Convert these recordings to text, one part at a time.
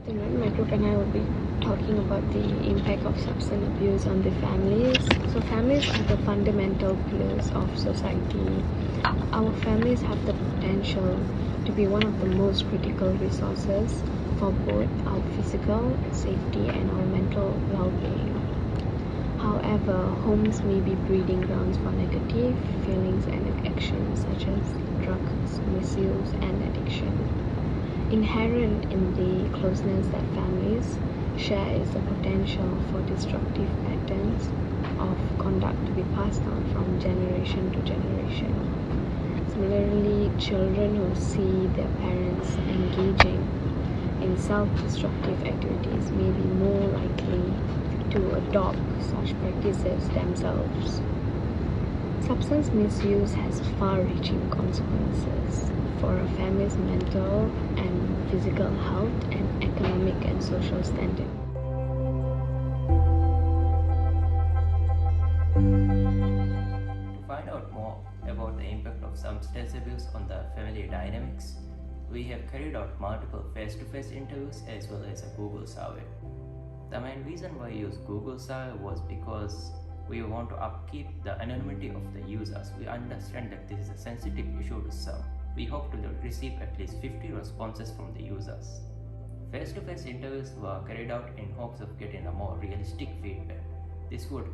Afternoon, my group and I will be talking about the impact of substance abuse on the families. So families are the fundamental pillars of society. Our families have the potential to be one of the most critical resources for both our physical safety and our mental well-being. However, homes may be breeding grounds for negative feelings and actions such as drugs misuse and addiction. Inherent in the closeness that families share is the potential for destructive patterns of conduct to be passed on from generation to generation. Similarly, children who see their parents engaging in self-destructive activities may be more likely to adopt such practices themselves. Substance misuse has far-reaching consequences for a family's mental and physical health and economic and social standing. To find out more about the impact of substance abuse on the family dynamics, we have carried out multiple face-to-face interviews as well as a Google survey. The main reason why we use Google survey was because we want to upkeep the anonymity of the users. We understand that this is a sensitive issue to some. We hope to receive at least 50 responses from the users. Face-to-face interviews were carried out in hopes of getting a more realistic feedback. This would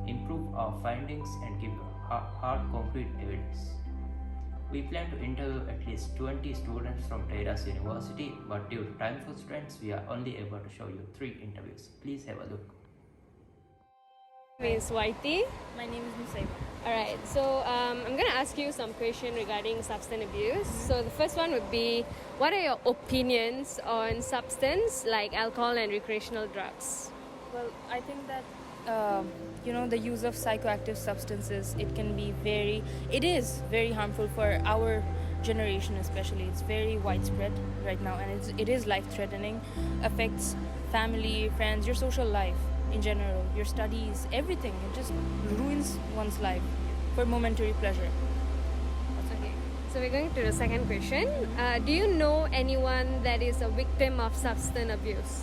improve our findings and give hard concrete evidence. We plan to interview at least 20 students from Texas University, but due to time constraints, we are only able to show you 3 interviews. Please have a look. My name is Waiti. My name is Musaiba. Alright, so I'm going to ask you some questions regarding substance abuse. So the first one would be, what are your opinions on substance like alcohol and recreational drugs? Well, I think that the use of psychoactive substances, it is very harmful for our generation especially. It's very widespread right now, and it is life-threatening, affects family, friends, your social life in general, your studies, everything. It just ruins one's life for momentary pleasure. Okay, so we're going to the second question. Do you know anyone that is a victim of substance abuse?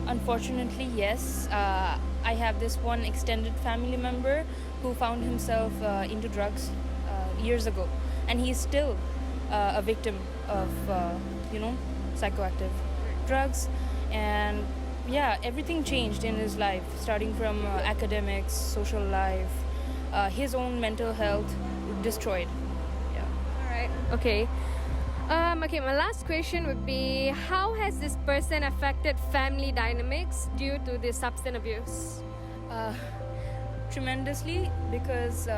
Unfortunately, yes. I have this one extended family member who found himself into drugs years ago, and he's still a victim of psychoactive drugs. And yeah, everything changed in his life, starting from academics, social life, his own mental health destroyed. Yeah. All right. Okay. Okay, my last question would be, how has this person affected family dynamics due to this substance abuse? Tremendously, because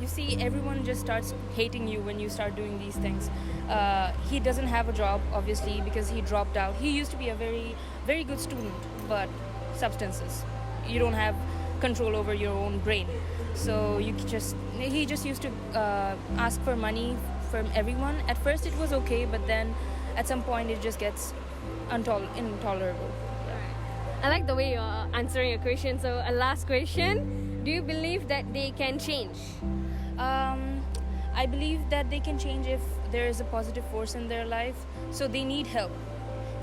you see, everyone just starts hating you when you start doing these things. He doesn't have a job, obviously, because he dropped out. He used to be a very, very good student, but substances. You don't have control over your own brain. So he just used to ask for money from everyone. At first it was okay, but then at some point it just gets intolerable. I like the way you're answering a question. So a last question, do you believe that they can change? I believe that they can change if there is a positive force in their life. So they need help.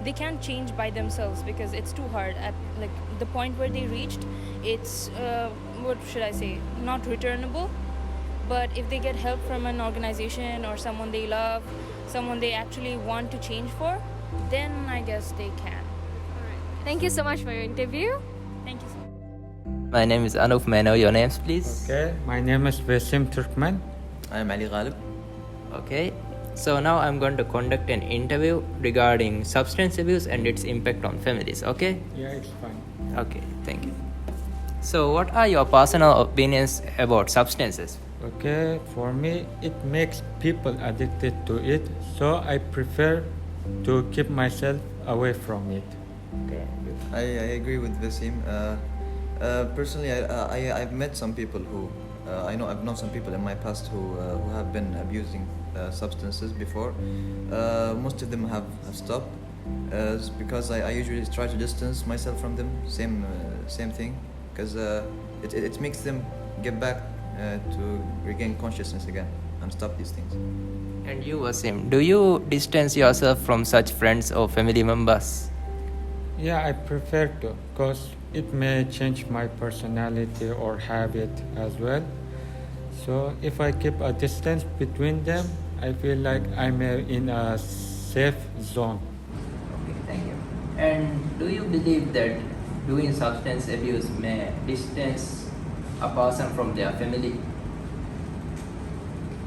They can't change by themselves because it's too hard. At the point where they reached, it's not returnable. But if they get help from an organization or someone they love, someone they actually want to change for, then I guess they can. All right. Thank you so much for your interview. Thank you so much. My name is Anup. May I know your names, please? Okay, my name is Vesim Turkmen. I am Ali Ghalib. Okay. So now I'm going to conduct an interview regarding substance abuse and its impact on families. Okay? Yeah, it's fine. Okay. Thank you. So what are your personal opinions about substances? Okay, for me, it makes people addicted to it, so I prefer to keep myself away from it. Okay. I agree with Vasim. Personally, I've met some people who I've known some people in my past who have been abusing substances before. Most of them have stopped because I usually try to distance myself from them. Same thing, because it makes them get back to regain consciousness again and stop these things. And you, Wasim, do you distance yourself from such friends or family members? Yeah, I prefer to, because it may change my personality or habit as well. So if I keep a distance between them, I feel like I'm in a safe zone. Okay, thank you. And do you believe that doing substance abuse may distance a person from their family?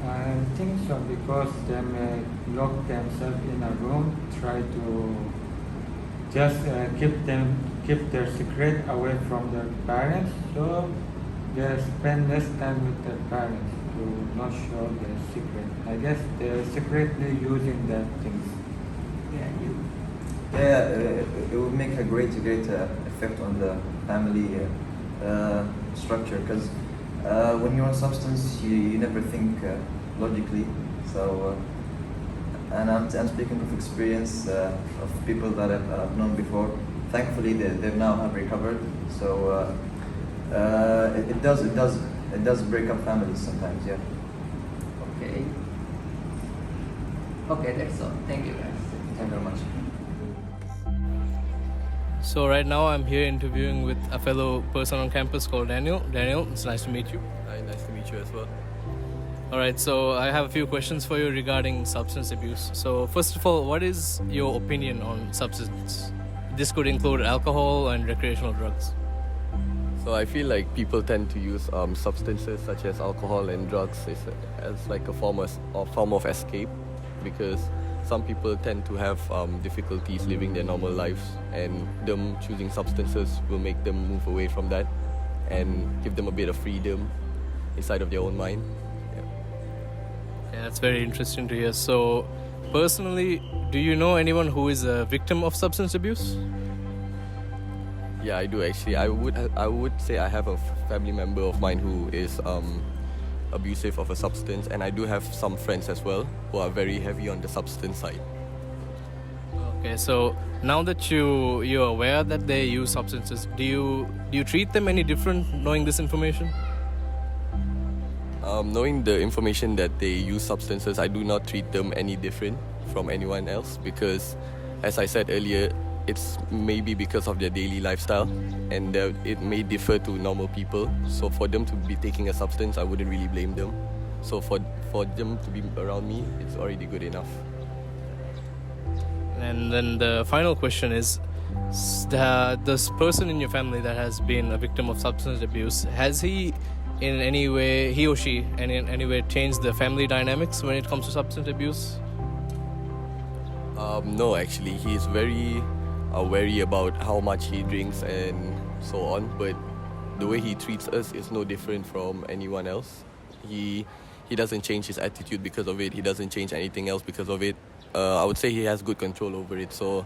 I think so, because they may lock themselves in a room, try to just keep their secret away from their parents, so they spend less time with their parents to not show their secret. I guess they're secretly using that things. Yeah, and you? Yeah, it would make a great effect on the family structure, because when you're on substance, you never think logically. So, and I'm speaking of experience of people that I've known before. Thankfully, they now have recovered. So it does break up families sometimes. Yeah. Okay. Okay, that's all. Thank you, guys. Thank you very much. So right now I'm here interviewing with a fellow person on campus called Daniel. Daniel, it's nice to meet you. Hi, nice to meet you as well. Alright, so I have a few questions for you regarding substance abuse. So first of all, what is your opinion on substance? This could include alcohol and recreational drugs. So I feel like people tend to use substances such as alcohol and drugs as like a form of escape, because some people tend to have difficulties living their normal lives, and them choosing substances will make them move away from that and give them a bit of freedom inside of their own mind. Okay, that's very interesting to hear. So personally, do you know anyone who is a victim of substance abuse? Yeah, I do actually. I would say I have a family member of mine who is abusive of a substance, and I do have some friends as well who are very heavy on the substance side. Okay, so now that you're aware that they use substances, do you treat them any different knowing this information? Knowing the information that they use substances, I do not treat them any different from anyone else, because, as I said earlier, it's maybe because of their daily lifestyle, and it may differ to normal people. So for them to be taking a substance, I wouldn't really blame them. So for them to be around me, it's already good enough. And then the final question is, this person in your family that has been a victim of substance abuse, has he or she in any way changed the family dynamics when it comes to substance abuse? No, actually, he's very wary about how much he drinks and so on, but the way he treats us is no different from anyone else. He doesn't change his attitude because of it. He doesn't change anything else because of it. I would say he has good control over it, so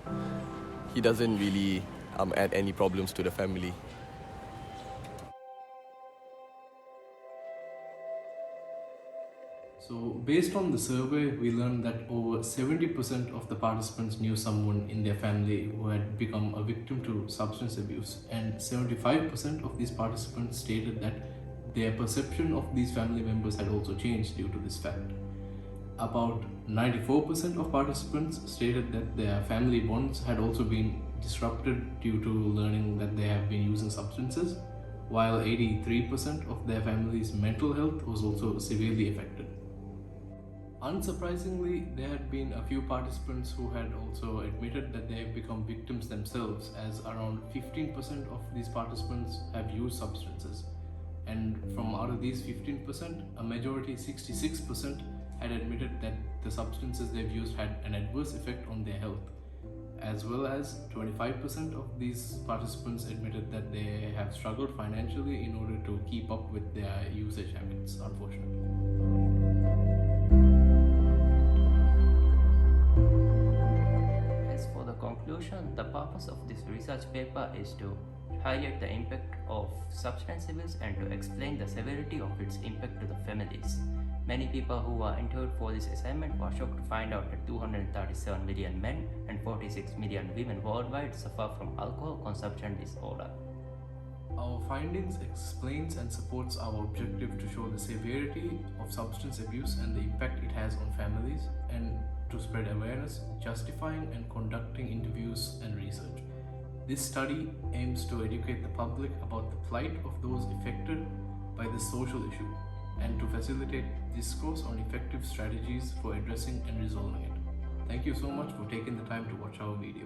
he doesn't really add any problems to the family. So based on the survey, we learned that over 70% of the participants knew someone in their family who had become a victim to substance abuse, and 75% of these participants stated that their perception of these family members had also changed due to this fact. About 94% of participants stated that their family bonds had also been disrupted due to learning that they have been using substances, while 83% of their family's mental health was also severely affected. Unsurprisingly, there had been a few participants who had also admitted that they have become victims themselves, as around 15% of these participants have used substances. And from out of these 15%, a majority, 66%, had admitted that the substances they've used had an adverse effect on their health, as well as 25% of these participants admitted that they have struggled financially in order to keep up with their usage habits, unfortunately. As for the conclusion, the purpose of this research paper is to highlight the impact of substance abuse and to explain the severity of its impact to the families. Many people who were interviewed for this assignment were shocked to find out that 237 million men and 46 million women worldwide suffer from alcohol consumption disorder. Our findings explains and supports our objective to show the severity of substance abuse and the impact it has on families, and to spread awareness, justifying and conducting interviews and research. This study aims to educate the public about the plight of those affected by this social issue and to facilitate discourse on effective strategies for addressing and resolving it. Thank you so much for taking the time to watch our video.